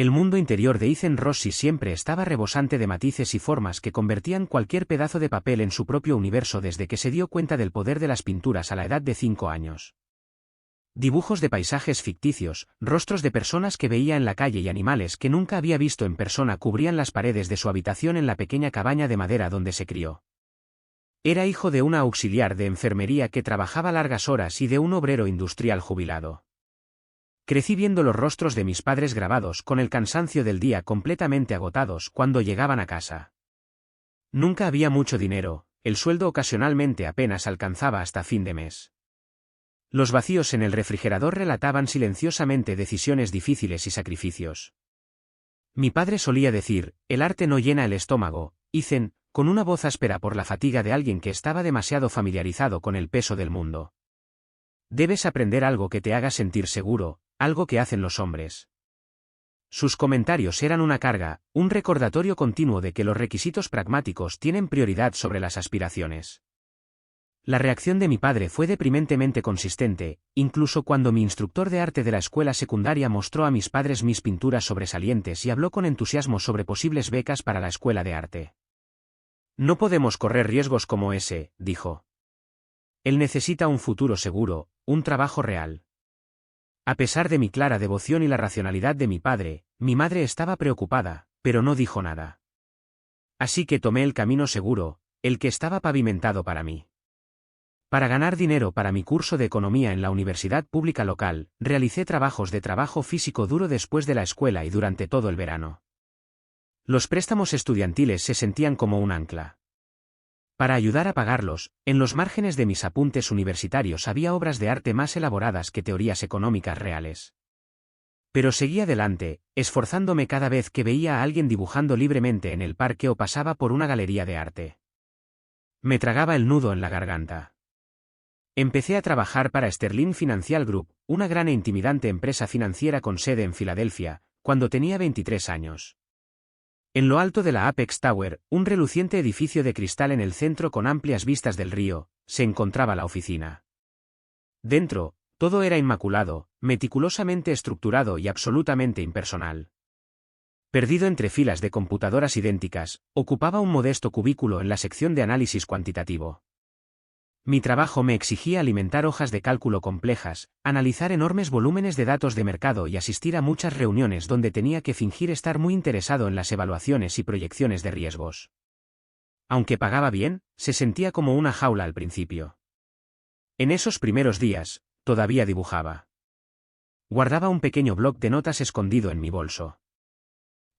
El mundo interior de Ethan Rossi siempre estaba rebosante de matices y formas que convertían cualquier pedazo de papel en su propio universo desde que se dio cuenta del poder de las pinturas a la edad de 5 años. Dibujos de paisajes ficticios, rostros de personas que veía en la calle y animales que nunca había visto en persona cubrían las paredes de su habitación en la pequeña cabaña de madera donde se crió. Era hijo de una auxiliar de enfermería que trabajaba largas horas y de un obrero industrial jubilado. Crecí viendo los rostros de mis padres grabados con el cansancio del día completamente agotados cuando llegaban a casa. Nunca había mucho dinero, el sueldo ocasionalmente apenas alcanzaba hasta fin de mes. Los vacíos en el refrigerador relataban silenciosamente decisiones difíciles y sacrificios. Mi padre solía decir, el arte no llena el estómago, Ethan, con una voz áspera por la fatiga de alguien que estaba demasiado familiarizado con el peso del mundo. Debes aprender algo que te haga sentir seguro, algo que hacen los hombres. Sus comentarios eran una carga, un recordatorio continuo de que los requisitos pragmáticos tienen prioridad sobre las aspiraciones. La reacción de mi padre fue deprimentemente consistente, incluso cuando mi instructor de arte de la escuela secundaria mostró a mis padres mis pinturas sobresalientes y habló con entusiasmo sobre posibles becas para la escuela de arte. No podemos correr riesgos como ese, dijo. Él necesita un futuro seguro, un trabajo real. A pesar de mi clara devoción y la racionalidad de mi padre, mi madre estaba preocupada, pero no dijo nada. Así que tomé el camino seguro, el que estaba pavimentado para mí. Para ganar dinero para mi curso de economía en la universidad pública local, realicé trabajos de trabajo físico duro después de la escuela y durante todo el verano. Los préstamos estudiantiles se sentían como un ancla. Para ayudar a pagarlos, en los márgenes de mis apuntes universitarios había obras de arte más elaboradas que teorías económicas reales. Pero seguí adelante, esforzándome cada vez que veía a alguien dibujando libremente en el parque o pasaba por una galería de arte. Me tragaba el nudo en la garganta. Empecé a trabajar para Sterling Financial Group, una gran e intimidante empresa financiera con sede en Filadelfia, cuando tenía 23 años. En lo alto de la Apex Tower, un reluciente edificio de cristal en el centro con amplias vistas del río, se encontraba la oficina. Dentro, todo era inmaculado, meticulosamente estructurado y absolutamente impersonal. Perdido entre filas de computadoras idénticas, ocupaba un modesto cubículo en la sección de análisis cuantitativo. Mi trabajo me exigía alimentar hojas de cálculo complejas, analizar enormes volúmenes de datos de mercado y asistir a muchas reuniones donde tenía que fingir estar muy interesado en las evaluaciones y proyecciones de riesgos. Aunque pagaba bien, se sentía como una jaula al principio. En esos primeros días, todavía dibujaba. Guardaba un pequeño bloc de notas escondido en mi bolso.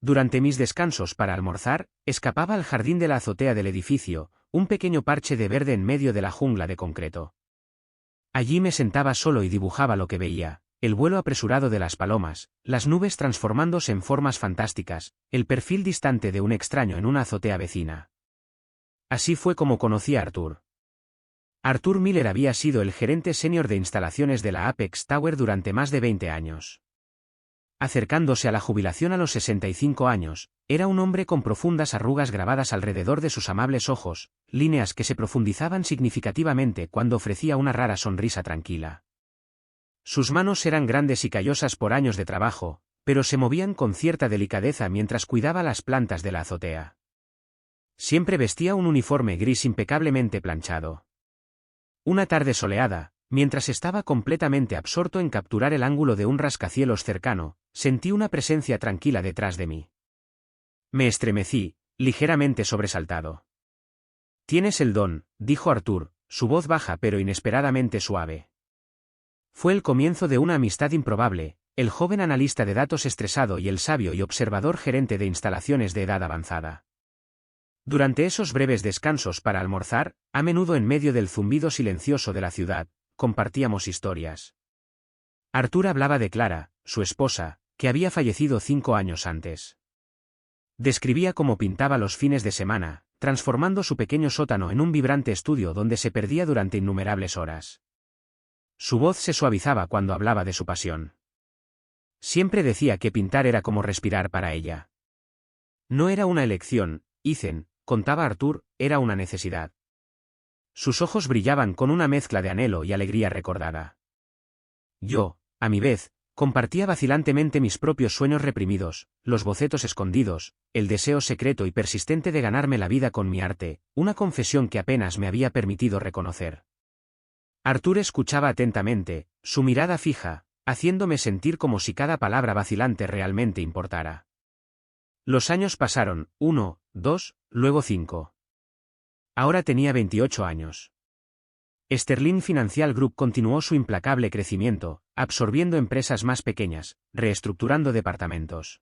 Durante mis descansos para almorzar, escapaba al jardín de la azotea del edificio, un pequeño parche de verde en medio de la jungla de concreto. Allí me sentaba solo y dibujaba lo que veía, el vuelo apresurado de las palomas, las nubes transformándose en formas fantásticas, el perfil distante de un extraño en una azotea vecina. Así fue como conocí a Arthur. Arthur Miller había sido el gerente senior de instalaciones de la Apex Tower durante más de 20 años. Acercándose a la jubilación a los 65 años, era un hombre con profundas arrugas grabadas alrededor de sus amables ojos, líneas que se profundizaban significativamente cuando ofrecía una rara sonrisa tranquila. Sus manos eran grandes y callosas por años de trabajo, pero se movían con cierta delicadeza mientras cuidaba las plantas de la azotea. Siempre vestía un uniforme gris impecablemente planchado. Una tarde soleada, mientras estaba completamente absorto en capturar el ángulo de un rascacielos cercano, sentí una presencia tranquila detrás de mí. Me estremecí, ligeramente sobresaltado. «Tienes el don», dijo Arthur, su voz baja pero inesperadamente suave. Fue el comienzo de una amistad improbable, el joven analista de datos estresado y el sabio y observador gerente de instalaciones de edad avanzada. Durante esos breves descansos para almorzar, a menudo en medio del zumbido silencioso de la ciudad, compartíamos historias. Arthur hablaba de Clara, su esposa, que había fallecido 5 años antes. Describía cómo pintaba los fines de semana, transformando su pequeño sótano en un vibrante estudio donde se perdía durante innumerables horas. Su voz se suavizaba cuando hablaba de su pasión. Siempre decía que pintar era como respirar para ella. No era una elección, Ethan, contaba Arthur, era una necesidad. Sus ojos brillaban con una mezcla de anhelo y alegría recordada. Yo, a mi vez, Compartía vacilantemente mis propios sueños reprimidos, los bocetos escondidos, el deseo secreto y persistente de ganarme la vida con mi arte, una confesión que apenas me había permitido reconocer. Arthur escuchaba atentamente, su mirada fija, haciéndome sentir como si cada palabra vacilante realmente importara. Los años pasaron, 1, 2, luego 5. Ahora tenía 28 años. Sterling Financial Group continuó su implacable crecimiento, absorbiendo empresas más pequeñas, reestructurando departamentos.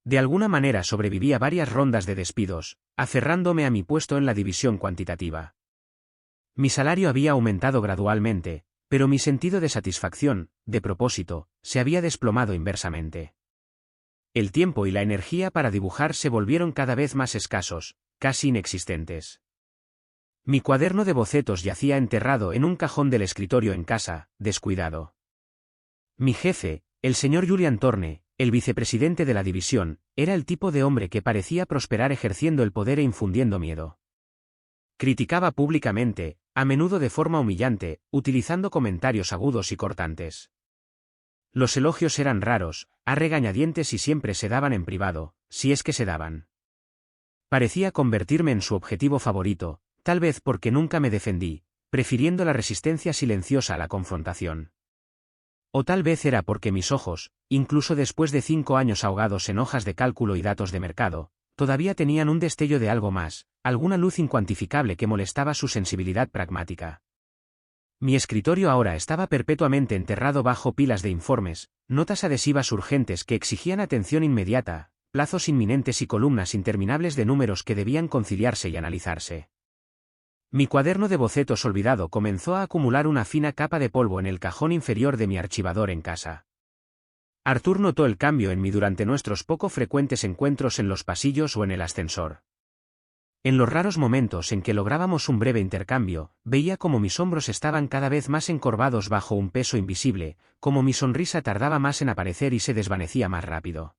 De alguna manera sobreviví a varias rondas de despidos, aferrándome a mi puesto en la división cuantitativa. Mi salario había aumentado gradualmente, pero mi sentido de satisfacción, de propósito, se había desplomado inversamente. El tiempo y la energía para dibujar se volvieron cada vez más escasos, casi inexistentes. Mi cuaderno de bocetos yacía enterrado en un cajón del escritorio en casa, descuidado. Mi jefe, el señor Julian Thorne, el vicepresidente de la división, era el tipo de hombre que parecía prosperar ejerciendo el poder e infundiendo miedo. Criticaba públicamente, a menudo de forma humillante, utilizando comentarios agudos y cortantes. Los elogios eran raros, a regañadientes y siempre se daban en privado, si es que se daban. Parecía convertirme en su objetivo favorito, tal vez porque nunca me defendí, prefiriendo la resistencia silenciosa a la confrontación. O tal vez era porque mis ojos, incluso después de 5 años ahogados en hojas de cálculo y datos de mercado, todavía tenían un destello de algo más, alguna luz incuantificable que molestaba su sensibilidad pragmática. Mi escritorio ahora estaba perpetuamente enterrado bajo pilas de informes, notas adhesivas urgentes que exigían atención inmediata, plazos inminentes y columnas interminables de números que debían conciliarse y analizarse. Mi cuaderno de bocetos olvidado comenzó a acumular una fina capa de polvo en el cajón inferior de mi archivador en casa. Arthur notó el cambio en mí durante nuestros poco frecuentes encuentros en los pasillos o en el ascensor. En los raros momentos en que lográbamos un breve intercambio, veía como mis hombros estaban cada vez más encorvados bajo un peso invisible, como mi sonrisa tardaba más en aparecer y se desvanecía más rápido.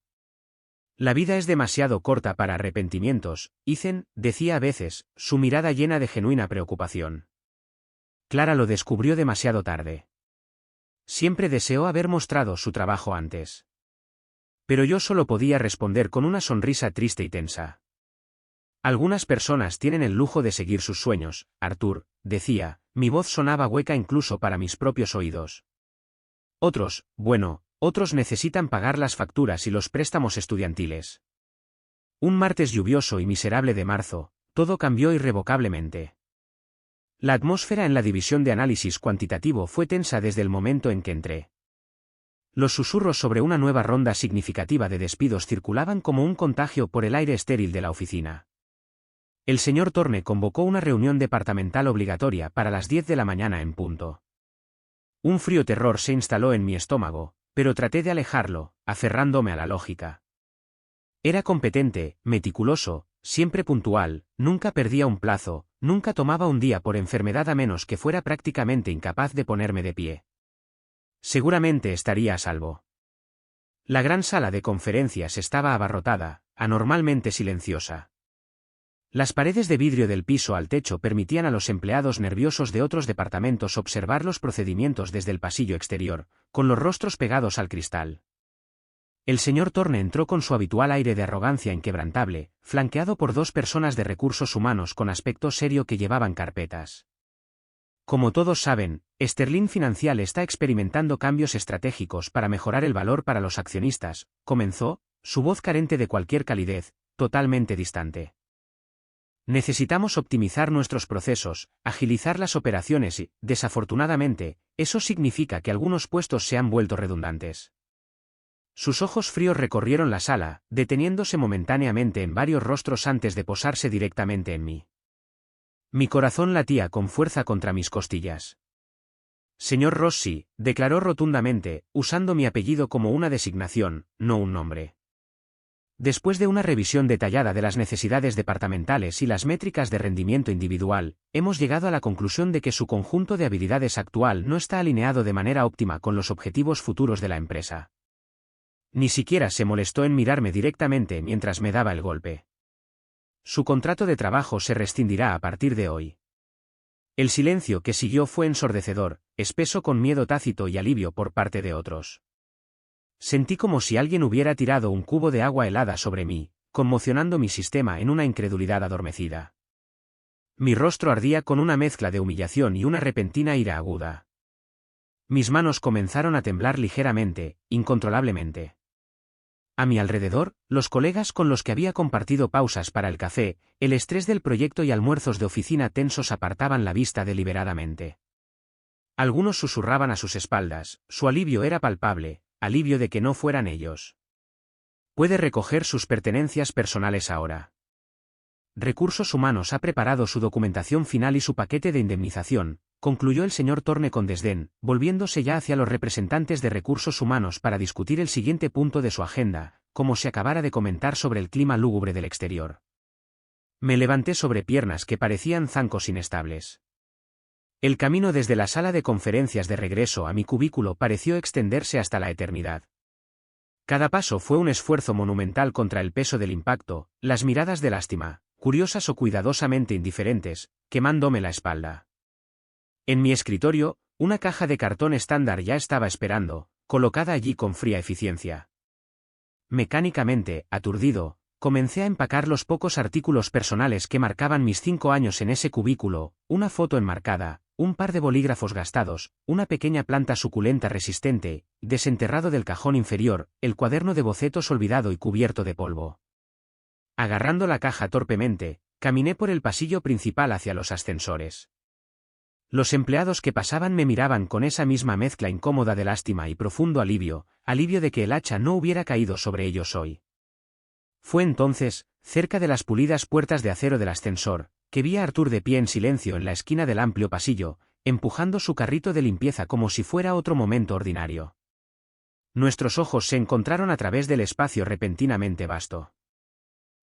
La vida es demasiado corta para arrepentimientos, Ethan, decía a veces, su mirada llena de genuina preocupación. Clara lo descubrió demasiado tarde. Siempre deseó haber mostrado su trabajo antes. Pero yo solo podía responder con una sonrisa triste y tensa. Algunas personas tienen el lujo de seguir sus sueños, Arthur, decía, mi voz sonaba hueca incluso para mis propios oídos. Otros, bueno, otros necesitan pagar las facturas y los préstamos estudiantiles. Un martes lluvioso y miserable de marzo, todo cambió irrevocablemente. La atmósfera en la división de análisis cuantitativo fue tensa desde el momento en que entré. Los susurros sobre una nueva ronda significativa de despidos circulaban como un contagio por el aire estéril de la oficina. El señor Thorne convocó una reunión departamental obligatoria para las 10 de la mañana en punto. Un frío terror se instaló en mi estómago, pero traté de alejarlo, aferrándome a la lógica. Era competente, meticuloso, siempre puntual, nunca perdía un plazo, nunca tomaba un día por enfermedad a menos que fuera prácticamente incapaz de ponerme de pie. Seguramente estaría a salvo. La gran sala de conferencias estaba abarrotada, anormalmente silenciosa. Las paredes de vidrio del piso al techo permitían a los empleados nerviosos de otros departamentos observar los procedimientos desde el pasillo exterior, con los rostros pegados al cristal. El señor Thorne entró con su habitual aire de arrogancia inquebrantable, flanqueado por 2 personas de recursos humanos con aspecto serio que llevaban carpetas. Como todos saben, Sterling Financial está experimentando cambios estratégicos para mejorar el valor para los accionistas, comenzó, su voz carente de cualquier calidez, totalmente distante. Necesitamos optimizar nuestros procesos, agilizar las operaciones y, desafortunadamente, eso significa que algunos puestos se han vuelto redundantes. Sus ojos fríos recorrieron la sala, deteniéndose momentáneamente en varios rostros antes de posarse directamente en mí. Mi corazón latía con fuerza contra mis costillas. Señor Rossi, declaró rotundamente, usando mi apellido como una designación, no un nombre. Después de una revisión detallada de las necesidades departamentales y las métricas de rendimiento individual, hemos llegado a la conclusión de que su conjunto de habilidades actual no está alineado de manera óptima con los objetivos futuros de la empresa. Ni siquiera se molestó en mirarme directamente mientras me daba el golpe. Su contrato de trabajo se rescindirá a partir de hoy. El silencio que siguió fue ensordecedor, espeso con miedo tácito y alivio por parte de otros. Sentí como si alguien hubiera tirado un cubo de agua helada sobre mí, conmocionando mi sistema en una incredulidad adormecida. Mi rostro ardía con una mezcla de humillación y una repentina ira aguda. Mis manos comenzaron a temblar ligeramente, incontrolablemente. A mi alrededor, los colegas con los que había compartido pausas para el café, el estrés del proyecto y almuerzos de oficina tensos apartaban la vista deliberadamente. Algunos susurraban a sus espaldas, su alivio era palpable, alivio de que no fueran ellos. Puede recoger sus pertenencias personales ahora. Recursos Humanos ha preparado su documentación final y su paquete de indemnización, concluyó el señor Thorne con desdén, volviéndose ya hacia los representantes de Recursos Humanos para discutir el siguiente punto de su agenda, como si acabara de comentar sobre el clima lúgubre del exterior. Me levanté sobre piernas que parecían zancos inestables. El camino desde la sala de conferencias de regreso a mi cubículo pareció extenderse hasta la eternidad. Cada paso fue un esfuerzo monumental contra el peso del impacto, las miradas de lástima, curiosas o cuidadosamente indiferentes, quemándome la espalda. En mi escritorio, una caja de cartón estándar ya estaba esperando, colocada allí con fría eficiencia. Mecánicamente, aturdido, comencé a empacar los pocos artículos personales que marcaban mis 5 años en ese cubículo, una foto enmarcada, un par de bolígrafos gastados, una pequeña planta suculenta resistente, desenterrado del cajón inferior, el cuaderno de bocetos olvidado y cubierto de polvo. Agarrando la caja torpemente, caminé por el pasillo principal hacia los ascensores. Los empleados que pasaban me miraban con esa misma mezcla incómoda de lástima y profundo alivio, alivio de que el hacha no hubiera caído sobre ellos hoy. Fue entonces, cerca de las pulidas puertas de acero del ascensor, que vi a Arthur de pie en silencio en la esquina del amplio pasillo, empujando su carrito de limpieza como si fuera otro momento ordinario. Nuestros ojos se encontraron a través del espacio repentinamente vasto.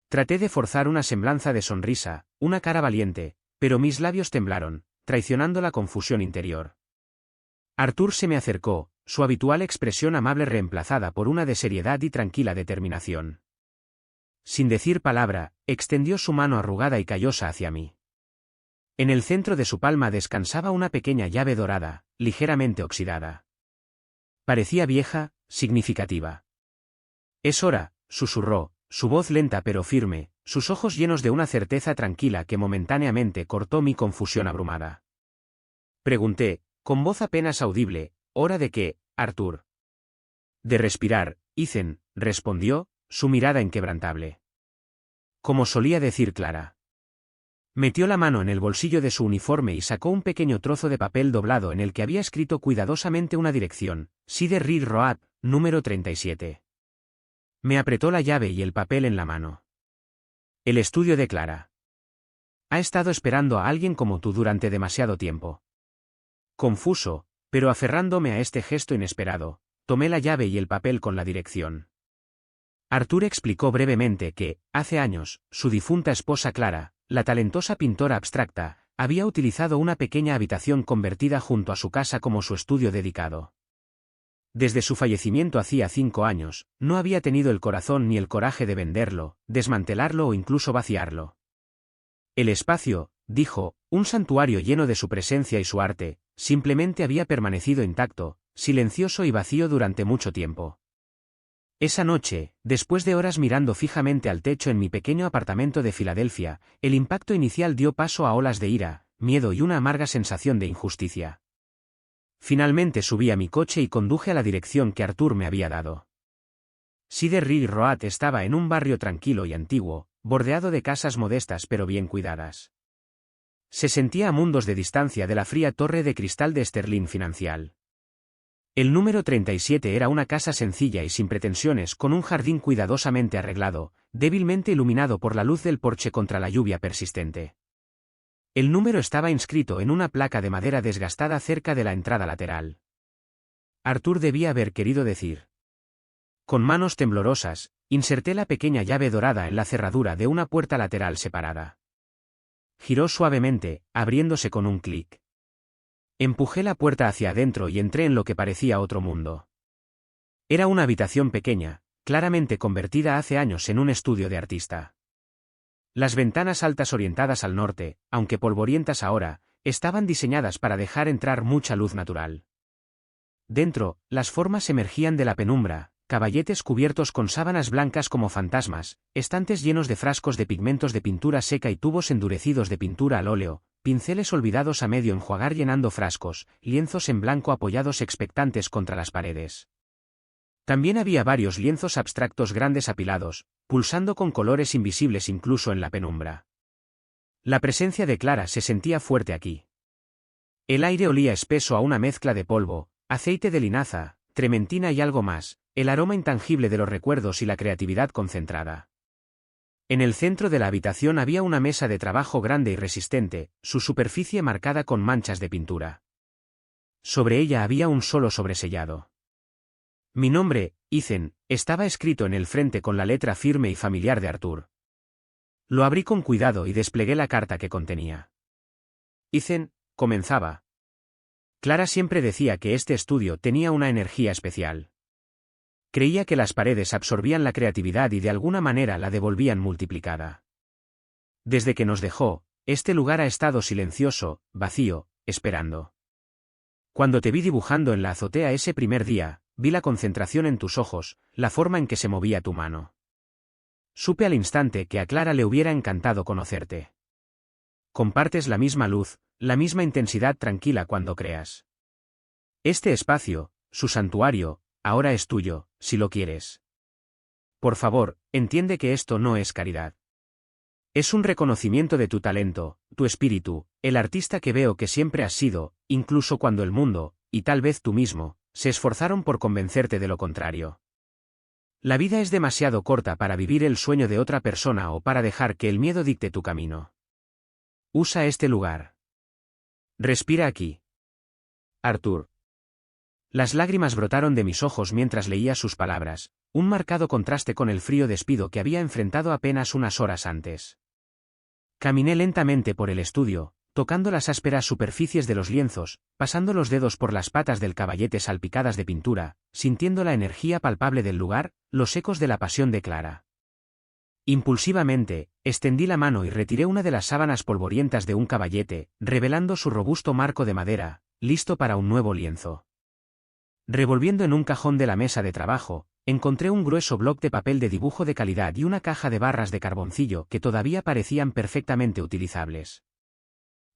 Traté de forzar una semblanza de sonrisa, una cara valiente, pero mis labios temblaron, traicionando la confusión interior. Arthur se me acercó, su habitual expresión amable reemplazada por una de seriedad y tranquila determinación. Sin decir palabra, extendió su mano arrugada y callosa hacia mí. En el centro de su palma descansaba una pequeña llave dorada, ligeramente oxidada. Parecía vieja, significativa. «Es hora», susurró, su voz lenta pero firme, sus ojos llenos de una certeza tranquila que momentáneamente cortó mi confusión abrumada. Pregunté, con voz apenas audible, «¿Hora de qué, Arthur?» «De respirar, Ethan», respondió, su mirada inquebrantable. Como solía decir Clara. Metió la mano en el bolsillo de su uniforme y sacó un pequeño trozo de papel doblado en el que había escrito cuidadosamente una dirección, Cedar Ridge Road, número 37. Me apretó la llave y el papel en la mano. El estudio de Clara. Ha estado esperando a alguien como tú durante demasiado tiempo. Confuso, pero aferrándome a este gesto inesperado, tomé la llave y el papel con la dirección. Arthur explicó brevemente que, hace años, su difunta esposa Clara, la talentosa pintora abstracta, había utilizado una pequeña habitación convertida junto a su casa como su estudio dedicado. Desde su fallecimiento hacía 5 años, no había tenido el corazón ni el coraje de venderlo, desmantelarlo o incluso vaciarlo. El espacio, dijo, un santuario lleno de su presencia y su arte, simplemente había permanecido intacto, silencioso y vacío durante mucho tiempo. Esa noche, después de horas mirando fijamente al techo en mi pequeño apartamento de Filadelfia, el impacto inicial dio paso a olas de ira, miedo y una amarga sensación de injusticia. Finalmente subí a mi coche y conduje a la dirección que Arthur me había dado. Cedar Ridge Road estaba en un barrio tranquilo y antiguo, bordeado de casas modestas pero bien cuidadas. Se sentía a mundos de distancia de la fría torre de cristal de Sterling Financial. El número 37 era una casa sencilla y sin pretensiones con un jardín cuidadosamente arreglado, débilmente iluminado por la luz del porche contra la lluvia persistente. El número estaba inscrito en una placa de madera desgastada cerca de la entrada lateral. Arthur debía haber querido decir. Con manos temblorosas, inserté la pequeña llave dorada en la cerradura de una puerta lateral separada. Giró suavemente, abriéndose con un clic. Empujé la puerta hacia adentro y entré en lo que parecía otro mundo. Era una habitación pequeña, claramente convertida hace años en un estudio de artista. Las ventanas altas orientadas al norte, aunque polvorientas ahora, estaban diseñadas para dejar entrar mucha luz natural. Dentro, las formas emergían de la penumbra, caballetes cubiertos con sábanas blancas como fantasmas, estantes llenos de frascos de pigmentos de pintura seca y tubos endurecidos de pintura al óleo, pinceles olvidados a medio enjuagar llenando frascos, lienzos en blanco apoyados expectantes contra las paredes. También había varios lienzos abstractos grandes apilados, pulsando con colores invisibles incluso en la penumbra. La presencia de Clara se sentía fuerte aquí. El aire olía espeso a una mezcla de polvo, aceite de linaza, trementina y algo más, el aroma intangible de los recuerdos y la creatividad concentrada. En el centro de la habitación había una mesa de trabajo grande y resistente, su superficie marcada con manchas de pintura. Sobre ella había un solo sobresellado. Mi nombre, Ethan, estaba escrito en el frente con la letra firme y familiar de Arthur. Lo abrí con cuidado y desplegué la carta que contenía. Ethan, comenzaba. Clara siempre decía que este estudio tenía una energía especial. Creía que las paredes absorbían la creatividad y de alguna manera la devolvían multiplicada. Desde que nos dejó, este lugar ha estado silencioso, vacío, esperando. Cuando te vi dibujando en la azotea ese primer día, vi la concentración en tus ojos, la forma en que se movía tu mano. Supe al instante que a Clara le hubiera encantado conocerte. Compartes la misma luz, la misma intensidad tranquila cuando creas. Este espacio, su santuario, ahora es tuyo, si lo quieres. Por favor, entiende que esto no es caridad. Es un reconocimiento de tu talento, tu espíritu, el artista que veo que siempre has sido, incluso cuando el mundo, y tal vez tú mismo, se esforzaron por convencerte de lo contrario. La vida es demasiado corta para vivir el sueño de otra persona o para dejar que el miedo dicte tu camino. Usa este lugar. Respira aquí. Arthur. Las lágrimas brotaron de mis ojos mientras leía sus palabras, un marcado contraste con el frío despido que había enfrentado apenas unas horas antes. Caminé lentamente por el estudio, tocando las ásperas superficies de los lienzos, pasando los dedos por las patas del caballete salpicadas de pintura, sintiendo la energía palpable del lugar, los ecos de la pasión de Clara. Impulsivamente, extendí la mano y retiré una de las sábanas polvorientas de un caballete, revelando su robusto marco de madera, listo para un nuevo lienzo. Revolviendo en un cajón de la mesa de trabajo, encontré un grueso bloc de papel de dibujo de calidad y una caja de barras de carboncillo que todavía parecían perfectamente utilizables.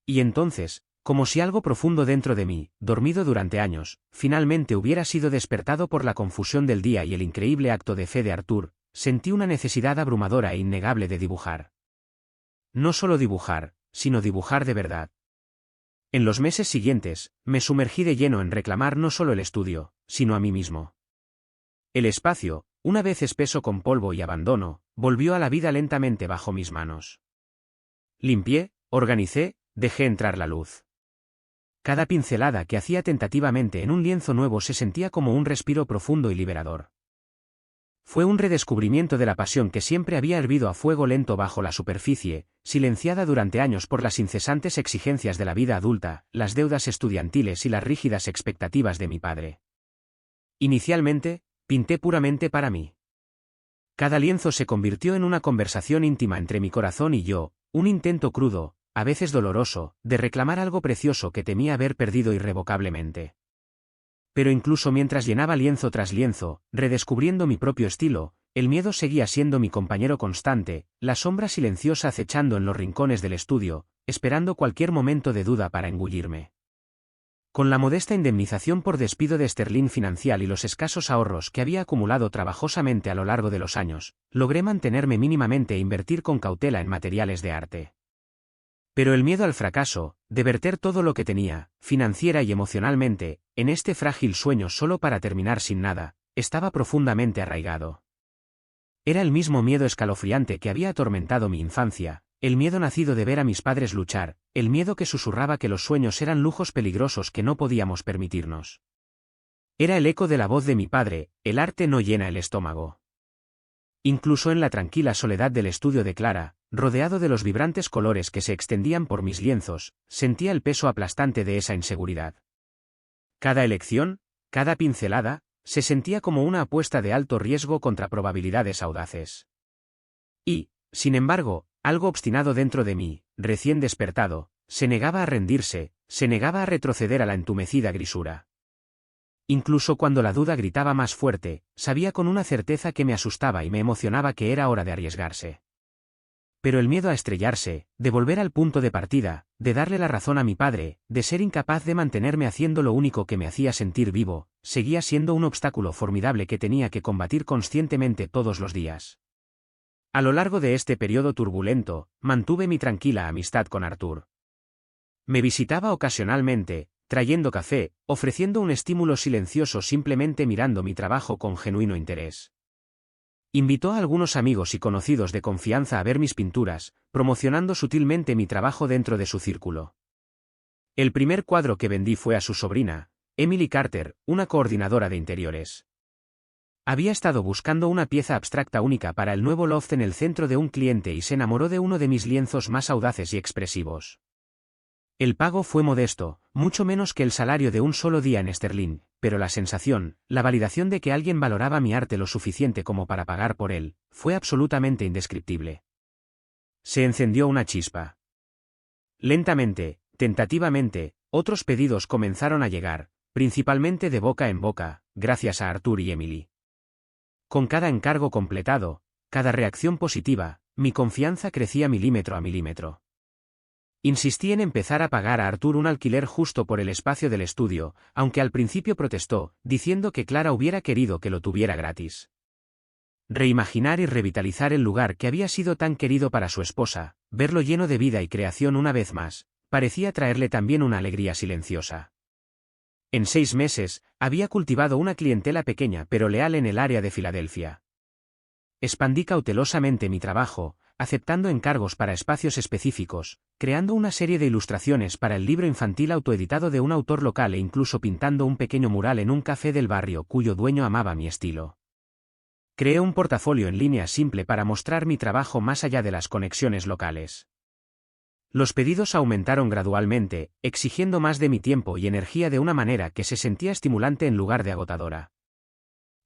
Y entonces, como si algo profundo dentro de mí, dormido durante años, finalmente hubiera sido despertado por la confusión del día y el increíble acto de fe de Arthur, sentí una necesidad abrumadora e innegable de dibujar. No solo dibujar, sino dibujar de verdad. En los meses siguientes, me sumergí de lleno en reclamar no solo el estudio, sino a mí mismo. El espacio, una vez espeso con polvo y abandono, volvió a la vida lentamente bajo mis manos. Limpié, organicé, dejé entrar la luz. Cada pincelada que hacía tentativamente en un lienzo nuevo se sentía como un respiro profundo y liberador. Fue un redescubrimiento de la pasión que siempre había hervido a fuego lento bajo la superficie, silenciada durante años por las incesantes exigencias de la vida adulta, las deudas estudiantiles y las rígidas expectativas de mi padre. Inicialmente, pinté puramente para mí. Cada lienzo se convirtió en una conversación íntima entre mi corazón y yo, un intento crudo, a veces doloroso, de reclamar algo precioso que temía haber perdido irrevocablemente. Pero incluso mientras llenaba lienzo tras lienzo, redescubriendo mi propio estilo, el miedo seguía siendo mi compañero constante, la sombra silenciosa acechando en los rincones del estudio, esperando cualquier momento de duda para engullirme. Con la modesta indemnización por despido de Sterling Financial y los escasos ahorros que había acumulado trabajosamente a lo largo de los años, logré mantenerme mínimamente e invertir con cautela en materiales de arte. Pero el miedo al fracaso, de verter todo lo que tenía, financiera y emocionalmente, en este frágil sueño solo para terminar sin nada, estaba profundamente arraigado. Era el mismo miedo escalofriante que había atormentado mi infancia, el miedo nacido de ver a mis padres luchar, el miedo que susurraba que los sueños eran lujos peligrosos que no podíamos permitirnos. Era el eco de la voz de mi padre, el arte no llena el estómago. Incluso en la tranquila soledad del estudio de Clara, rodeado de los vibrantes colores que se extendían por mis lienzos, sentía el peso aplastante de esa inseguridad. Cada elección, cada pincelada, se sentía como una apuesta de alto riesgo contra probabilidades audaces. Y, sin embargo, algo obstinado dentro de mí, recién despertado, se negaba a rendirse, se negaba a retroceder a la entumecida grisura. Incluso cuando la duda gritaba más fuerte, sabía con una certeza que me asustaba y me emocionaba que era hora de arriesgarse. Pero el miedo a estrellarse, de volver al punto de partida, de darle la razón a mi padre, de ser incapaz de mantenerme haciendo lo único que me hacía sentir vivo, seguía siendo un obstáculo formidable que tenía que combatir conscientemente todos los días. A lo largo de este periodo turbulento, mantuve mi tranquila amistad con Artur. Me visitaba ocasionalmente, trayendo café, ofreciendo un estímulo silencioso simplemente mirando mi trabajo con genuino interés. Invitó a algunos amigos y conocidos de confianza a ver mis pinturas, promocionando sutilmente mi trabajo dentro de su círculo. El primer cuadro que vendí fue a su sobrina, Emily Carter, una coordinadora de interiores. Había estado buscando una pieza abstracta única para el nuevo loft en el centro de un cliente y se enamoró de uno de mis lienzos más audaces y expresivos. El pago fue modesto, mucho menos que el salario de un solo día en Sterling, pero la sensación, la validación de que alguien valoraba mi arte lo suficiente como para pagar por él, fue absolutamente indescriptible. Se encendió una chispa. Lentamente, tentativamente, otros pedidos comenzaron a llegar, principalmente de boca en boca, gracias a Artur y Emily. Con cada encargo completado, cada reacción positiva, mi confianza crecía milímetro a milímetro. Insistí en empezar a pagar a Artur un alquiler justo por el espacio del estudio, aunque al principio protestó, diciendo que Clara hubiera querido que lo tuviera gratis. Reimaginar y revitalizar el lugar que había sido tan querido para su esposa, verlo lleno de vida y creación una vez más, parecía traerle también una alegría silenciosa. En 6 meses, había cultivado una clientela pequeña pero leal en el área de Filadelfia. Expandí cautelosamente mi trabajo, aceptando encargos para espacios específicos, creando una serie de ilustraciones para el libro infantil autoeditado de un autor local e incluso pintando un pequeño mural en un café del barrio cuyo dueño amaba mi estilo. Creé un portafolio en línea simple para mostrar mi trabajo más allá de las conexiones locales. Los pedidos aumentaron gradualmente, exigiendo más de mi tiempo y energía de una manera que se sentía estimulante en lugar de agotadora.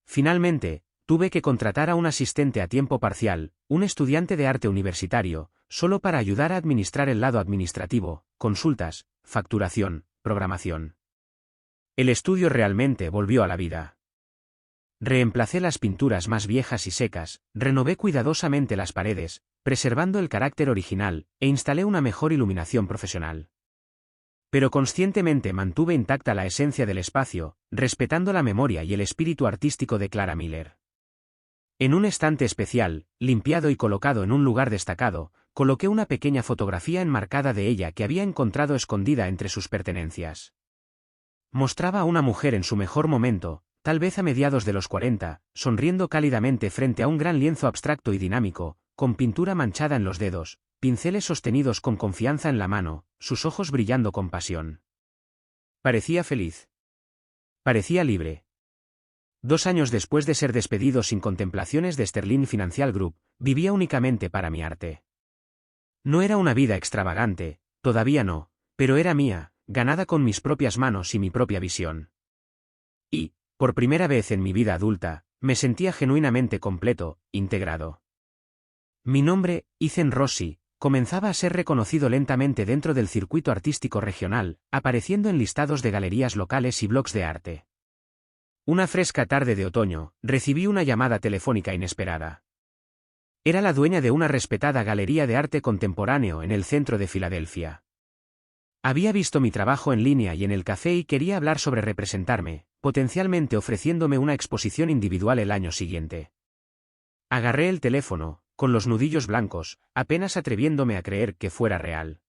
Finalmente, tuve que contratar a un asistente a tiempo parcial, un estudiante de arte universitario, solo para ayudar a administrar el lado administrativo, consultas, facturación, programación. El estudio realmente volvió a la vida. Reemplacé las pinturas más viejas y secas, renové cuidadosamente las paredes, preservando el carácter original, e instalé una mejor iluminación profesional. Pero conscientemente mantuve intacta la esencia del espacio, respetando la memoria y el espíritu artístico de Clara Miller. En un estante especial, limpiado y colocado en un lugar destacado, coloqué una pequeña fotografía enmarcada de ella que había encontrado escondida entre sus pertenencias. Mostraba a una mujer en su mejor momento, tal vez a mediados de los 40, sonriendo cálidamente frente a un gran lienzo abstracto y dinámico, con pintura manchada en los dedos, pinceles sostenidos con confianza en la mano, sus ojos brillando con pasión. Parecía feliz. Parecía libre. 2 años después de ser despedido sin contemplaciones de Sterling Financial Group, vivía únicamente para mi arte. No era una vida extravagante, todavía no, pero era mía, ganada con mis propias manos y mi propia visión. Y, por primera vez en mi vida adulta, me sentía genuinamente completo, integrado. Mi nombre, Ethan Rossi, comenzaba a ser reconocido lentamente dentro del circuito artístico regional, apareciendo en listados de galerías locales y blogs de arte. Una fresca tarde de otoño, recibí una llamada telefónica inesperada. Era la dueña de una respetada galería de arte contemporáneo en el centro de Filadelfia. Había visto mi trabajo en línea y en el café y quería hablar sobre representarme, potencialmente ofreciéndome una exposición individual el año siguiente. Agarré el teléfono, con los nudillos blancos, apenas atreviéndome a creer que fuera real.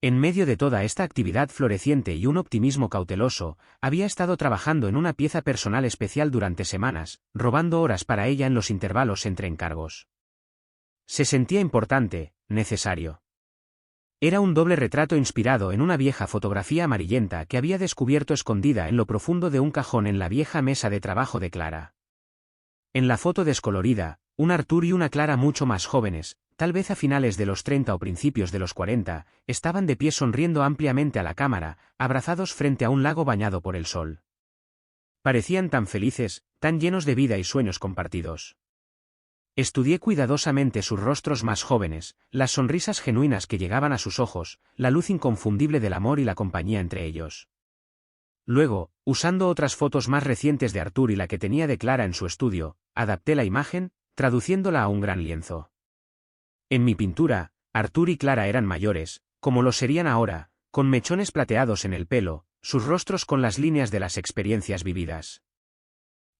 En medio de toda esta actividad floreciente y un optimismo cauteloso, había estado trabajando en una pieza personal especial durante semanas, robando horas para ella en los intervalos entre encargos. Se sentía importante, necesario. Era un doble retrato inspirado en una vieja fotografía amarillenta que había descubierto escondida en lo profundo de un cajón en la vieja mesa de trabajo de Clara. En la foto descolorida, un Artur y una Clara mucho más jóvenes, tal vez a finales de los 30 o principios de los 40, estaban de pie sonriendo ampliamente a la cámara, abrazados frente a un lago bañado por el sol. Parecían tan felices, tan llenos de vida y sueños compartidos. Estudié cuidadosamente sus rostros más jóvenes, las sonrisas genuinas que llegaban a sus ojos, la luz inconfundible del amor y la compañía entre ellos. Luego, usando otras fotos más recientes de Artur y la que tenía de Clara en su estudio, adapté la imagen, traduciéndola a un gran lienzo. En mi pintura, Artur y Clara eran mayores, como lo serían ahora, con mechones plateados en el pelo, sus rostros con las líneas de las experiencias vividas.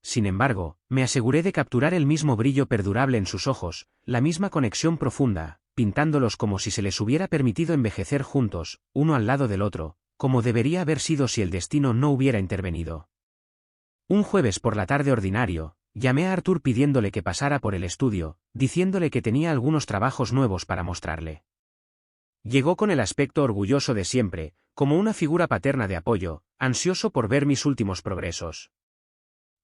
Sin embargo, me aseguré de capturar el mismo brillo perdurable en sus ojos, la misma conexión profunda, pintándolos como si se les hubiera permitido envejecer juntos, uno al lado del otro, como debería haber sido si el destino no hubiera intervenido. Un jueves por la tarde ordinario, llamé a Artur pidiéndole que pasara por el estudio, diciéndole que tenía algunos trabajos nuevos para mostrarle. Llegó con el aspecto orgulloso de siempre, como una figura paterna de apoyo, ansioso por ver mis últimos progresos.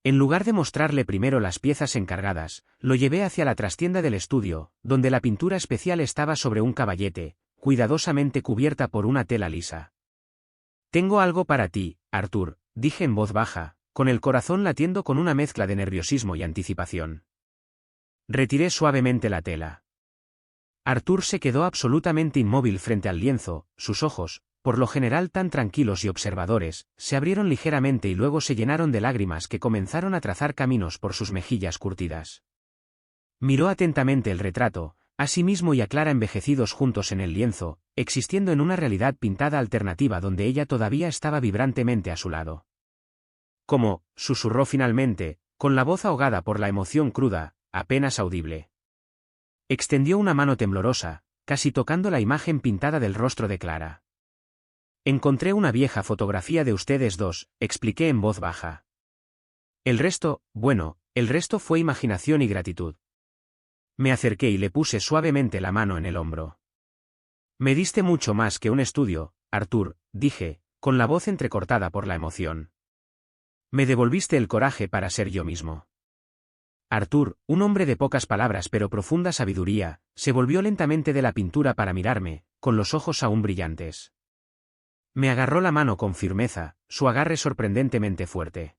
En lugar de mostrarle primero las piezas encargadas, lo llevé hacia la trastienda del estudio, donde la pintura especial estaba sobre un caballete, cuidadosamente cubierta por una tela lisa. «Tengo algo para ti, Artur», dije en voz baja, con el corazón latiendo con una mezcla de nerviosismo y anticipación. Retiré suavemente la tela. Artur se quedó absolutamente inmóvil frente al lienzo, sus ojos, por lo general tan tranquilos y observadores, se abrieron ligeramente y luego se llenaron de lágrimas que comenzaron a trazar caminos por sus mejillas curtidas. Miró atentamente el retrato, a sí mismo y a Clara envejecidos juntos en el lienzo, existiendo en una realidad pintada alternativa donde ella todavía estaba vibrantemente a su lado. «¿Cómo?», susurró finalmente, con la voz ahogada por la emoción cruda, apenas audible. Extendió una mano temblorosa, casi tocando la imagen pintada del rostro de Clara. «Encontré una vieja fotografía de ustedes dos», expliqué en voz baja. El resto fue imaginación y gratitud». Me acerqué y le puse suavemente la mano en el hombro. «Me diste mucho más que un estudio, Artur», dije, con la voz entrecortada por la emoción. «Me devolviste el coraje para ser yo mismo». Artur, un hombre de pocas palabras pero profunda sabiduría, se volvió lentamente de la pintura para mirarme, con los ojos aún brillantes. Me agarró la mano con firmeza, su agarre sorprendentemente fuerte.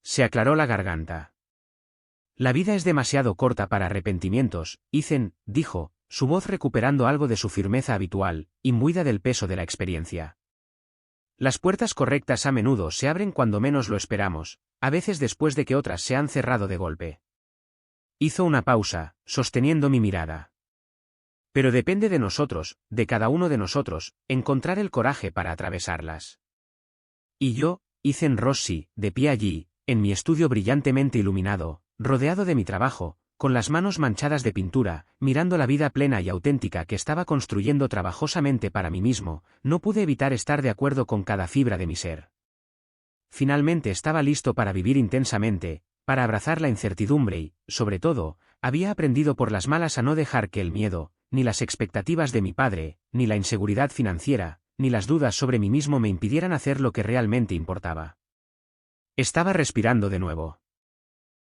Se aclaró la garganta. «La vida es demasiado corta para arrepentimientos, Ethan», dijo, su voz recuperando algo de su firmeza habitual, imbuida del peso de la experiencia. «Las puertas correctas a menudo se abren cuando menos lo esperamos, a veces después de que otras se han cerrado de golpe». Hizo una pausa, sosteniendo mi mirada. «Pero depende de nosotros, de cada uno de nosotros, encontrar el coraje para atravesarlas». Y yo, Ethan Rossi, de pie allí, en mi estudio brillantemente iluminado, rodeado de mi trabajo, con las manos manchadas de pintura, mirando la vida plena y auténtica que estaba construyendo trabajosamente para mí mismo, no pude evitar estar de acuerdo con cada fibra de mi ser. Finalmente estaba listo para vivir intensamente, para abrazar la incertidumbre y, sobre todo, había aprendido por las malas a no dejar que el miedo, ni las expectativas de mi padre, ni la inseguridad financiera, ni las dudas sobre mí mismo me impidieran hacer lo que realmente importaba. Estaba respirando de nuevo.